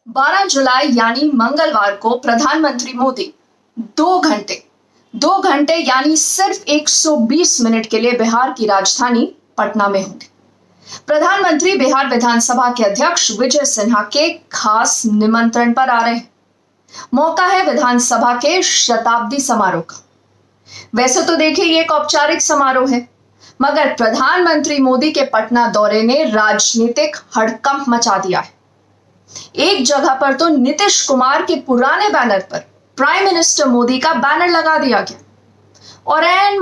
12 जुलाई यानी मंगलवार को प्रधानमंत्री मोदी 2 घंटे यानी सिर्फ 120 मिनट के लिए बिहार की राजधानी पटना में होंगे। प्रधानमंत्री बिहार विधानसभा के अध्यक्ष विजय सिन्हा के खास निमंत्रण पर आ रहे हैं। मौका है विधानसभा के शताब्दी समारोह का। वैसे तो देखिए ये एक औपचारिक समारोह है, मगर प्रधानमंत्री मोदी के पटना दौरे ने राजनीतिक हड़कंप मचा दिया है। एक जगह पर तो नीतीश कुमार के पुराने बैनर पर प्राइम मिनिस्टर मोदी का बैनर लगा दिया गया और एन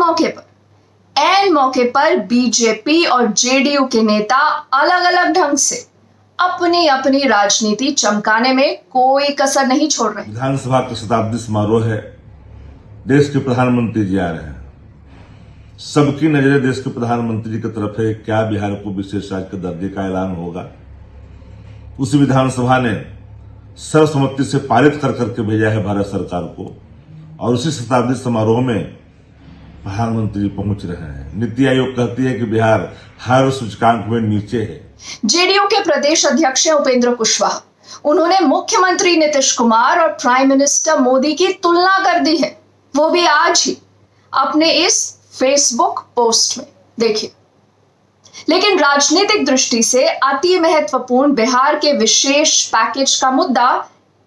मौके पर बीजेपी और जेडीयू के नेता अलग अलग ढंग से अपनी अपनी राजनीति चमकाने में कोई कसर नहीं छोड़ रहे। विधानसभा का शताब्दी समारोह है, देश के प्रधानमंत्री जी आ रहे हैं। सबकी नजरें देश के प्रधानमंत्री की तरफ है। क्या बिहार को विशेष राज्य के दर्जे का ऐलान होगा? उसी विधानसभा ने सर्वसम्मति से पारित कर करके भेजा है भारत सरकार को, और उसी शताब्दी समारोह में प्रधानमंत्री पहुंच रहे हैं। नीति आयोग कहती है कि बिहार हर सूचकांक में नीचे है। जेडीयू के प्रदेश अध्यक्ष उपेंद्र कुशवाहा, उन्होंने मुख्यमंत्री नीतीश कुमार और प्राइम मिनिस्टर मोदी की तुलना कर दी है, वो भी आज ही अपने इस फेसबुक पोस्ट में। देखिए, लेकिन राजनीतिक दृष्टि से अति महत्वपूर्ण बिहार के विशेष पैकेज का मुद्दा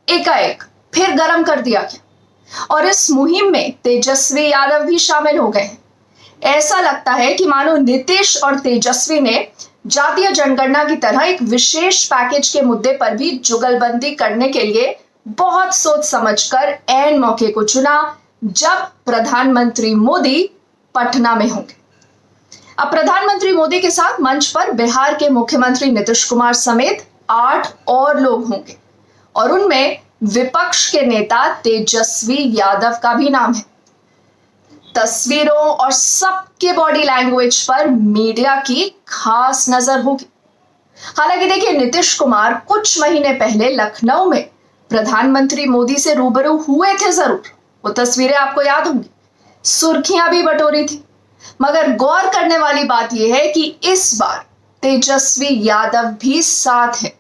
एकाएक फिर गर्म कर दिया गया और इस मुहिम में तेजस्वी यादव भी शामिल हो गए हैं। ऐसा लगता है कि मानो नीतीश और तेजस्वी ने जातीय जनगणना की तरह एक विशेष पैकेज के मुद्दे पर भी जुगलबंदी करने के लिए बहुत सोच समझकर ऐन मौके को चुना जब प्रधानमंत्री मोदी पटना में होंगे। अब प्रधानमंत्री मोदी के साथ मंच पर बिहार के मुख्यमंत्री नीतीश कुमार समेत 8 और लोग होंगे और उनमें विपक्ष के नेता तेजस्वी यादव का भी नाम है। तस्वीरों और सबके बॉडी लैंग्वेज पर मीडिया की खास नजर होगी। हालांकि देखिए, नीतीश कुमार कुछ महीने पहले लखनऊ में प्रधानमंत्री मोदी से रूबरू हुए थे जरूर, वो तस्वीरें आपको याद होंगी, सुर्खियां भी बटोरी थी। मगर गौर करने वाली बात यह है कि इस बार तेजस्वी यादव भी साथ है,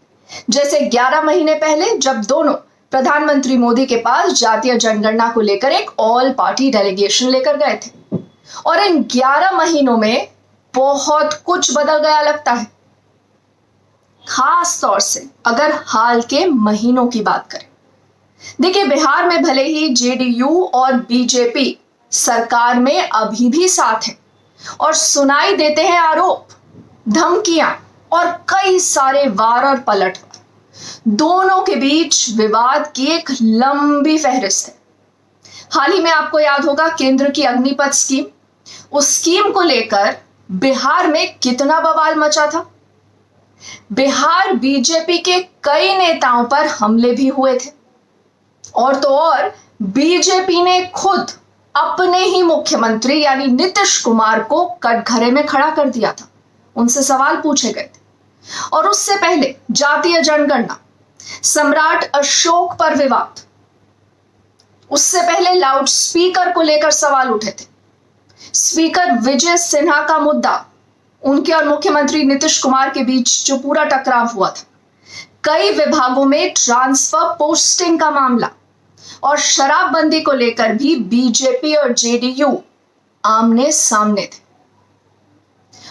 जैसे 11 महीने पहले जब दोनों प्रधानमंत्री मोदी के पास जातीय जनगणना को लेकर एक ऑल पार्टी डेलीगेशन लेकर गए थे। और इन 11 महीनों में बहुत कुछ बदल गया लगता है। खास तौर से अगर हाल के महीनों की बात करें, देखिए, बिहार में भले ही जेडीयू और बीजेपी सरकार में अभी भी साथ है और सुनाई देते हैं आरोप, धमकियां और कई सारे वार और पलटवार। दोनों के बीच विवाद की एक लंबी फहरिस्त है। हाल ही में आपको याद होगा केंद्र की अग्निपथ स्कीम, उस स्कीम को लेकर बिहार में कितना बवाल मचा था। बिहार बीजेपी के कई नेताओं पर हमले भी हुए थे और तो और बीजेपी ने खुद अपने ही मुख्यमंत्री यानी नीतीश कुमार को कटघरे में खड़ा कर दिया था, उनसे सवाल पूछे गए थे। और उससे पहले जातीय जनगणना, सम्राट अशोक पर विवाद, उससे पहले लाउड स्पीकर को लेकर सवाल उठे थे, स्पीकर विजय सिन्हा का मुद्दा, उनके और मुख्यमंत्री नीतीश कुमार के बीच जो पूरा टकराव हुआ था, कई विभागों में ट्रांसफर पोस्टिंग का मामला और शराबबंदी को लेकर भी बीजेपी और जेडीयू आमने सामने थे।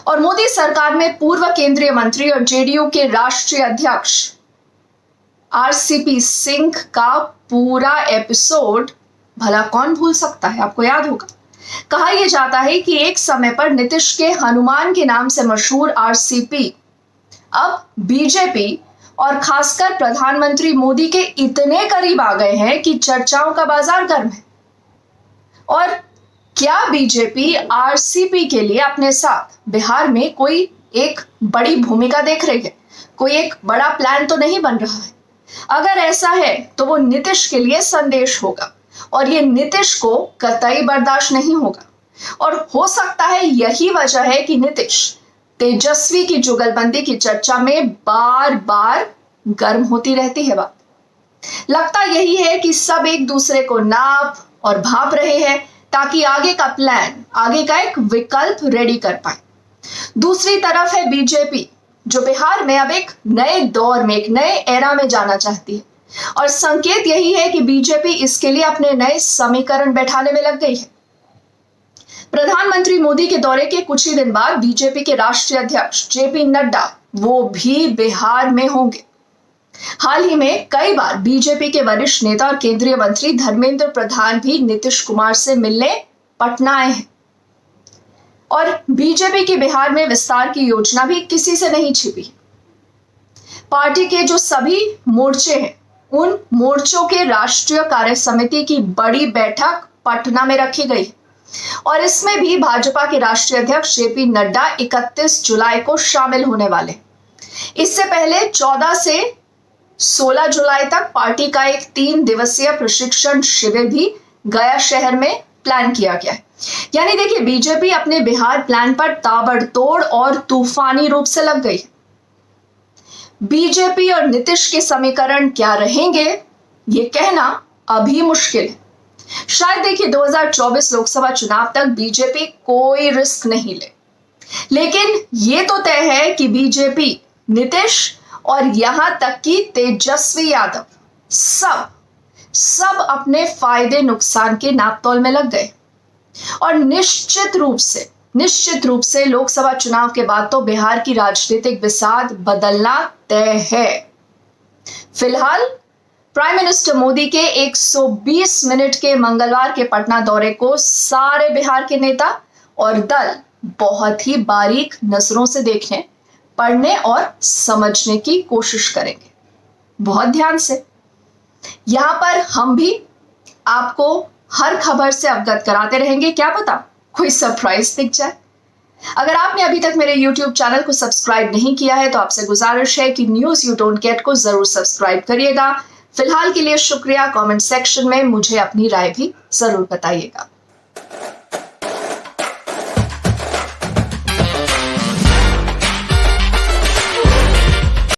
और मोदी सरकार में पूर्व केंद्रीय मंत्री और जेडीयू के राष्ट्रीय अध्यक्ष आरसीपी सिंह का पूरा एपिसोड भला कौन भूल सकता है, आपको याद होगा। कहा यह जाता है कि एक समय पर नीतीश के हनुमान के नाम से मशहूर आरसीपी अब बीजेपी और खासकर प्रधानमंत्री मोदी के इतने करीब आ गए हैं कि चर्चाओं का बाजार गर्म है। और क्या बीजेपी आरसीपी के लिए अपने साथ बिहार में कोई एक बड़ी भूमिका देख रही है? कोई एक बड़ा प्लान तो नहीं बन रहा है? अगर ऐसा है तो वो नीतीश के लिए संदेश होगा और ये नीतीश को कतई बर्दाश्त नहीं होगा। और हो सकता है यही वजह है कि नीतीश तेजस्वी की जुगलबंदी की चर्चा में बार बार गर्म होती रहती है बात। लगता यही है कि सब एक दूसरे को नाप और भाप रहे हैं ताकि आगे का प्लान, आगे का एक विकल्प रेडी कर पाए। दूसरी तरफ है बीजेपी, जो बिहार में अब एक नए दौर में, एक नए एरा में जाना चाहती है। और संकेत यही है कि बीजेपी इसके लिए अपने नए समीकरण बैठाने में लग गई है। प्रधानमंत्री मोदी के दौरे के कुछ ही दिन बाद बीजेपी के राष्ट्रीय अध्यक्ष जेपी नड्डा वो भी बिहार में होंगे। हाल ही में कई बार बीजेपी के वरिष्ठ नेता और केंद्रीय मंत्री धर्मेंद्र प्रधान भी नीतीश कुमार से मिलने पटना आए हैं और बीजेपी की बिहार में विस्तार की योजना भी किसी से नहीं छिपी। पार्टी के जो सभी मोर्चे हैं उन मोर्चों के राष्ट्रीय कार्य समिति की बड़ी बैठक पटना में रखी गई और इसमें भी भाजपा के राष्ट्रीय अध्यक्ष जेपी नड्डा 31 जुलाई को शामिल होने वाले। इससे पहले 14 से 16 जुलाई तक पार्टी का एक 3 दिवसीय प्रशिक्षण शिविर भी गया शहर में प्लान किया गया है। यानी देखिए, बीजेपी अपने बिहार प्लान पर ताबड़तोड़ और तूफानी रूप से लग गई। बीजेपी और नीतीश के समीकरण क्या रहेंगे ये कहना अभी मुश्किल है। शायद देखिए 2024 लोकसभा चुनाव तक बीजेपी कोई रिस्क नहीं ले, लेकिन ये तो तय है कि बीजेपी, नीतीश और यहां तक कि तेजस्वी यादव सब अपने फायदे नुकसान के नापतोल में लग गए और निश्चित रूप से लोकसभा चुनाव के बाद तो बिहार की राजनीतिक बिसात बदलना तय है। फिलहाल प्राइम मिनिस्टर मोदी के 120 मिनट के मंगलवार के पटना दौरे को सारे बिहार के नेता और दल बहुत ही बारीक नजरों से देखने, पढ़ने और समझने की कोशिश करेंगे, बहुत ध्यान से। यहां पर हम भी आपको हर खबर से अवगत कराते रहेंगे, क्या पता कोई सरप्राइज दिख जाए। अगर आपने अभी तक मेरे YouTube चैनल को सब्सक्राइब नहीं किया है तो आपसे गुजारिश है कि न्यूज़ यू डोंट गेट को जरूर सब्सक्राइब करिएगा। फिलहाल के लिए शुक्रिया। कमेंट सेक्शन में मुझे अपनी राय भी जरूर बताइएगा।